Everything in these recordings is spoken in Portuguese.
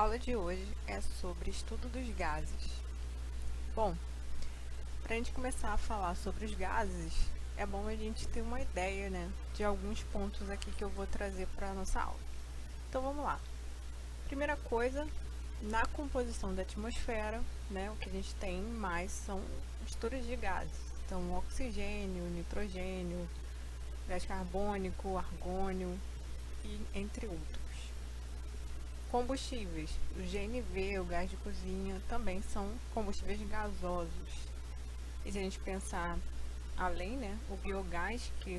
aula de hoje é sobre estudo dos gases. Bom, para a gente começar a falar sobre os gases, é bom a gente ter uma ideia, de alguns pontos aqui que eu vou trazer para a nossa aula. Então vamos lá. Primeira coisa, na composição da atmosfera, o que a gente tem mais são misturas de gases. Então, oxigênio, nitrogênio, gás carbônico, argônio e entre outros. Combustíveis, o GNV, o gás de cozinha, também são combustíveis gasosos. E se a gente pensar além, o biogás, que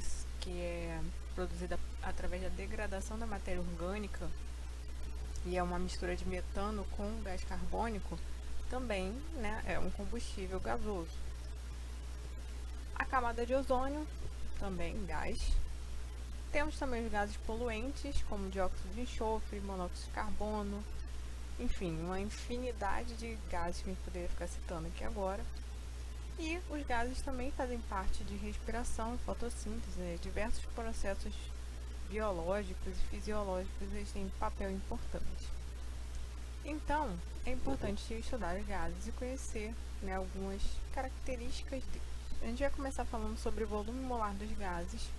é produzido através da degradação da matéria orgânica, e é uma mistura de metano com gás carbônico, também é um combustível gasoso. A camada de ozônio, também gás. Temos também os gases poluentes, como dióxido de enxofre, monóxido de carbono, enfim, uma infinidade de gases que a gente poderia ficar citando aqui agora. E os gases também fazem parte de respiração e fotossíntese, diversos processos biológicos e fisiológicos, eles têm um papel importante. Então, é importante estudar os gases e conhecer algumas características deles. A gente vai começar falando sobre o volume molar dos gases,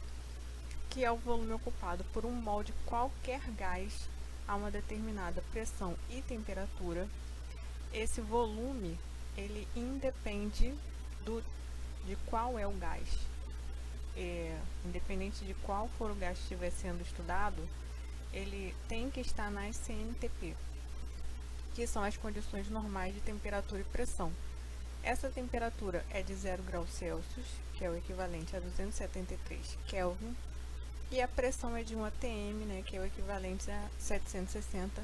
que é o volume ocupado por um mol de qualquer gás a uma determinada pressão e temperatura. Esse volume, ele independe de qual é o gás. Independente de qual for o gás que estiver sendo estudado, ele tem que estar na CNTP, que são as condições normais de temperatura e pressão. Essa temperatura é de 0 graus Celsius, que é o equivalente a 273 Kelvin, e a pressão é de 1 atm, que é o equivalente a 760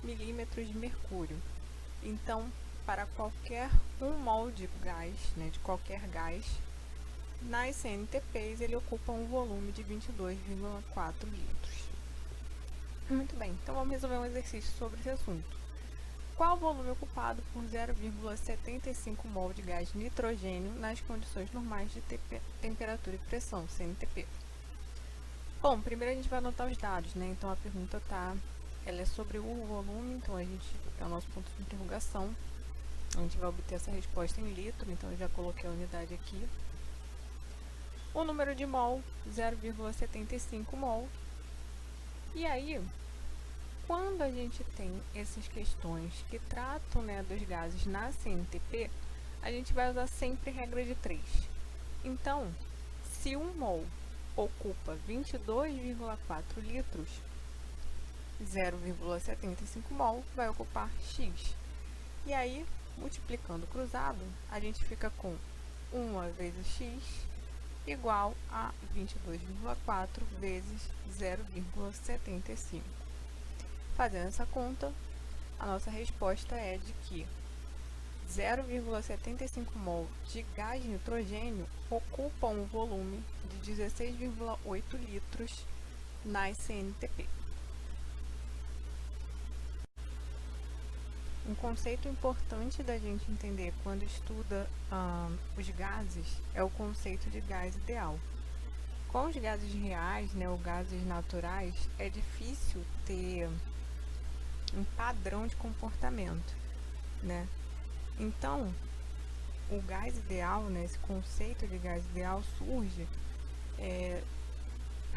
milímetros de mercúrio. Então, para qualquer 1 mol de gás, de qualquer gás, nas CNTPs ele ocupa um volume de 22,4 litros. Muito bem, então vamos resolver um exercício sobre esse assunto. Qual o volume ocupado por 0,75 mol de gás nitrogênio nas condições normais de temperatura e pressão, CNTP? Bom, primeiro a gente vai anotar os dados, Então a pergunta ela é sobre o volume, então é o nosso ponto de interrogação. A gente vai obter essa resposta em litro, então eu já coloquei a unidade aqui. O número de mol, 0,75 mol. E aí, quando a gente tem essas questões que tratam dos gases na CNTP, a gente vai usar sempre regra de 3. Então, se 1 mol ocupa 22,4 litros, 0,75 mol vai ocupar X. E aí, multiplicando cruzado, a gente fica com 1 vezes X igual a 22,4 vezes 0,75. Fazendo essa conta, a nossa resposta é de que 0,75 mol de gás nitrogênio ocupa um volume de 16,8 litros nas CNTP. Um conceito importante da gente entender quando estuda os gases é o conceito de gás ideal. Com os gases reais, ou gases naturais, é difícil ter um padrão de comportamento, Então, o gás ideal, esse conceito de gás ideal surge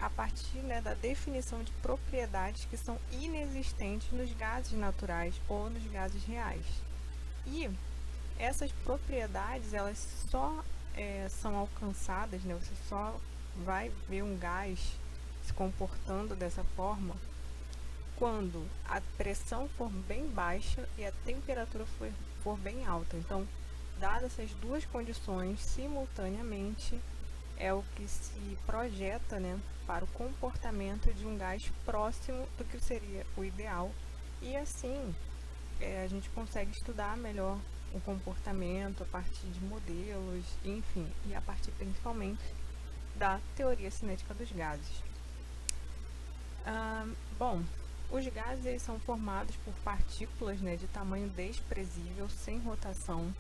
a partir da definição de propriedades que são inexistentes nos gases naturais ou nos gases reais. E essas propriedades, elas só são alcançadas, você só vai ver um gás se comportando dessa forma quando a pressão for bem baixa e a temperatura for bem alta. Então, dadas essas duas condições simultaneamente, é o que se projeta para o comportamento de um gás próximo do que seria o ideal. E assim, a gente consegue estudar melhor o comportamento a partir de modelos, enfim, e a partir principalmente da teoria cinética dos gases. Bom, os gases eles são formados por partículas de tamanho desprezível, sem rotação.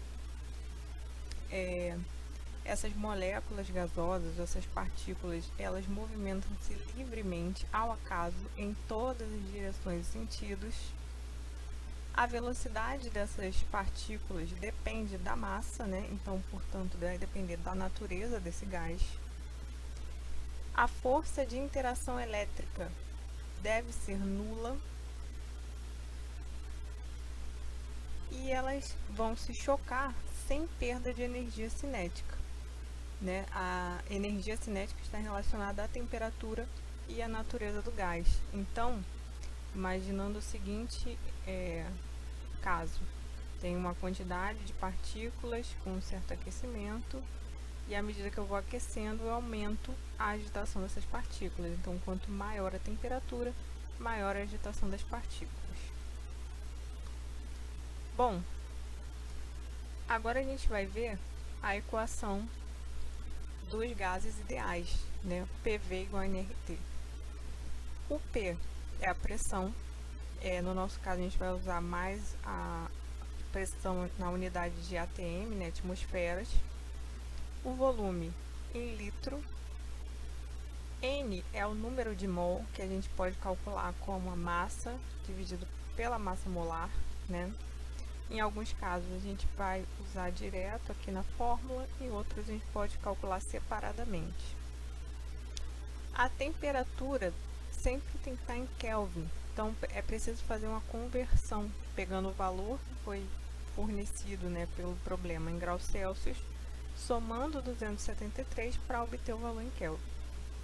Essas moléculas gasosas, essas partículas, elas movimentam-se livremente, ao acaso, em todas as direções e sentidos. A velocidade dessas partículas depende da massa, né? Então, portanto, vai depender da natureza desse gás. A força de interação elétrica deve ser nula. E elas vão se chocar sem perda de energia cinética, né? A energia cinética está relacionada à temperatura e à natureza do gás. Então, imaginando o seguinte caso, tem uma quantidade de partículas com um certo aquecimento e à medida que eu vou aquecendo, eu aumento a agitação dessas partículas. Então, quanto maior a temperatura, maior a agitação das partículas. Bom, agora a gente vai ver a equação dos gases ideais, né? PV igual a nRT. O P é a pressão. No nosso caso, a gente vai usar mais a pressão na unidade de ATM, né? Atmosferas. O volume em litro. N é o número de mol, que a gente pode calcular como a massa dividido pela massa molar, né? Em alguns casos, a gente vai usar direto aqui na fórmula, em outros a gente pode calcular separadamente. A temperatura sempre tem que estar em Kelvin, então é preciso fazer uma conversão, pegando o valor que foi fornecido, né, pelo problema em graus Celsius, somando 273 para obter o valor em Kelvin.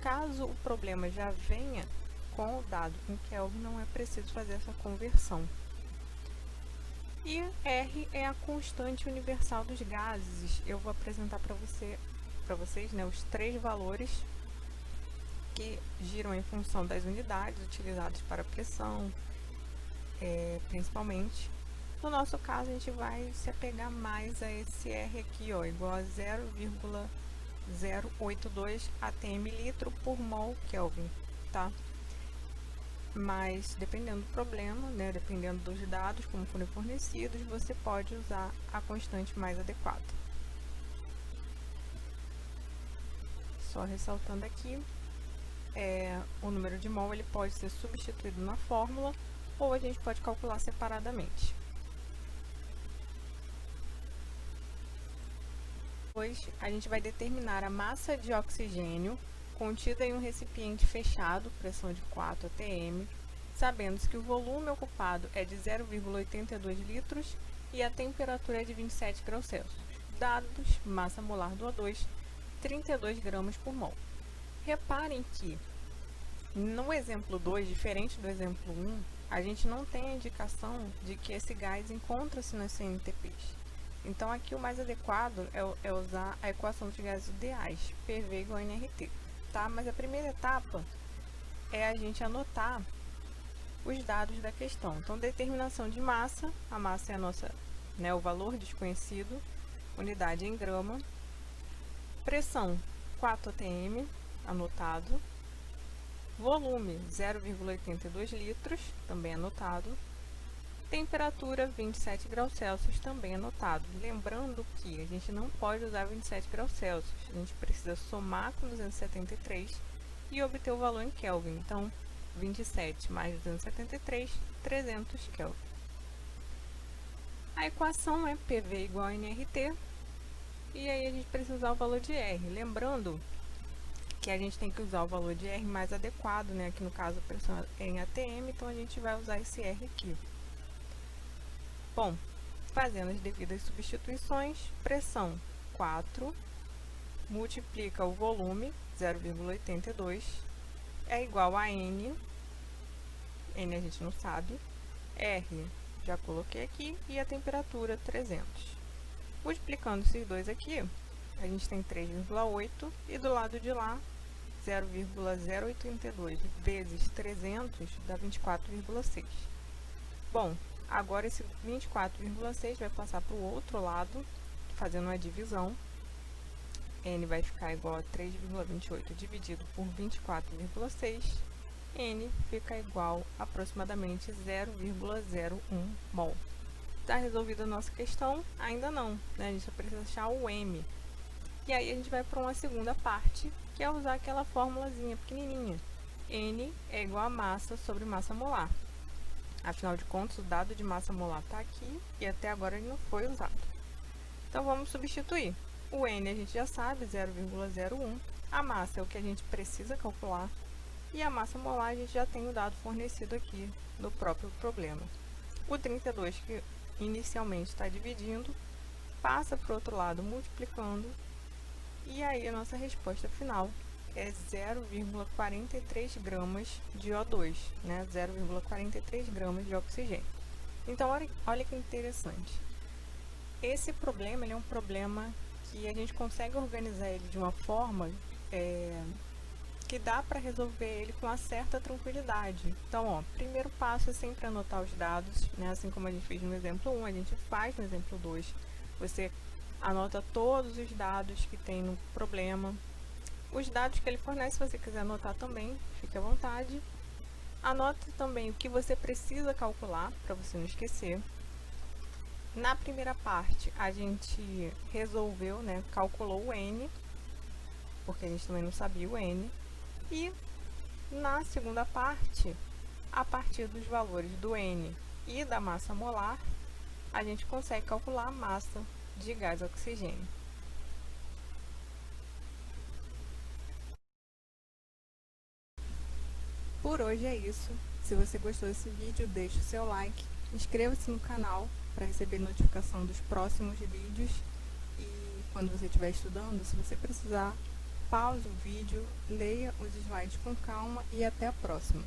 Caso o problema já venha com o dado em Kelvin, não é preciso fazer essa conversão. E R é a constante universal dos gases. Eu vou apresentar para vocês, né, os três valores que giram em função das unidades utilizadas para a pressão, principalmente. No nosso caso, a gente vai se apegar mais a esse R aqui, ó, igual a 0,082 atm litro por mol Kelvin, tá? Mas, dependendo do problema, né, dependendo dos dados, como forem fornecidos, você pode usar a constante mais adequada. Só ressaltando aqui, o número de mol ele pode ser substituído na fórmula ou a gente pode calcular separadamente. Depois, a gente vai determinar a massa de oxigênio contida em um recipiente fechado, pressão de 4 atm, sabendo que o volume ocupado é de 0,82 litros e a temperatura é de 27 graus Celsius. Dados, massa molar do O2, 32 gramas por mol. Reparem que, no exemplo 2, diferente do exemplo 1, a gente não tem a indicação de que esse gás encontra-se nas CNTPs. Então, aqui o mais adequado é usar a equação dos gases ideais, PV igual a nRT. Tá? Mas a primeira etapa é a gente anotar os dados da questão. Então, determinação de massa, a massa é a nossa, né, o valor desconhecido, unidade em grama. Pressão, 4 atm, anotado. Volume, 0,82 litros, também anotado. Temperatura, 27 graus Celsius, também anotado. Lembrando que a gente não pode usar 27 graus Celsius, a gente precisa somar com 273 e obter o valor em Kelvin. Então, 27 mais 273, 300 Kelvin. A equação é PV igual a nRT, e aí a gente precisa usar o valor de R. Lembrando que a gente tem que usar o valor de R mais adequado, né? Aqui no caso a pressão é em ATM, então a gente vai usar esse R aqui. Bom, fazendo as devidas substituições, pressão 4, multiplica o volume, 0,82, é igual a N a gente não sabe, R já coloquei aqui, e a temperatura 300. Multiplicando esses dois aqui, a gente tem 3,8, e do lado de lá, 0,082 vezes 300 dá 24,6. Bom, agora esse 24,6 vai passar para o outro lado, fazendo uma divisão. N vai ficar igual a 3,28 dividido por 24,6. N fica igual a aproximadamente 0,01 mol. Está resolvida a nossa questão? Ainda não, né? A gente só precisa achar o M. E aí a gente vai para uma segunda parte, que é usar aquela formulazinha pequenininha. N é igual a massa sobre massa molar. Afinal de contas, o dado de massa molar está aqui e até agora ele não foi usado. Então, vamos substituir. O N a gente já sabe, 0,01. A massa é o que a gente precisa calcular. E a massa molar a gente já tem o dado fornecido aqui no próprio problema. O 32, que inicialmente está dividindo, passa para o outro lado multiplicando. E aí a nossa resposta final é 0,43 gramas de O2, né? 0,43 gramas de oxigênio. Então, olha que interessante. Esse problema ele é um problema que a gente consegue organizar ele de uma forma que dá para resolver ele com uma certa tranquilidade. Então, ó, primeiro passo é sempre anotar os dados, né? Assim como a gente fez no exemplo 1, a gente faz no exemplo 2. Você anota todos os dados que tem no problema. Os dados que ele fornece, se você quiser anotar também, fique à vontade. Anota também o que você precisa calcular, para você não esquecer. Na primeira parte, a gente resolveu, né, calculou o N, porque a gente também não sabia o N. E na segunda parte, a partir dos valores do N e da massa molar, a gente consegue calcular a massa de gás oxigênio. Por hoje é isso. Se você gostou desse vídeo, deixe o seu like, inscreva-se no canal para receber notificação dos próximos vídeos e quando você estiver estudando, se você precisar, pause o vídeo, leia os slides com calma e até a próxima.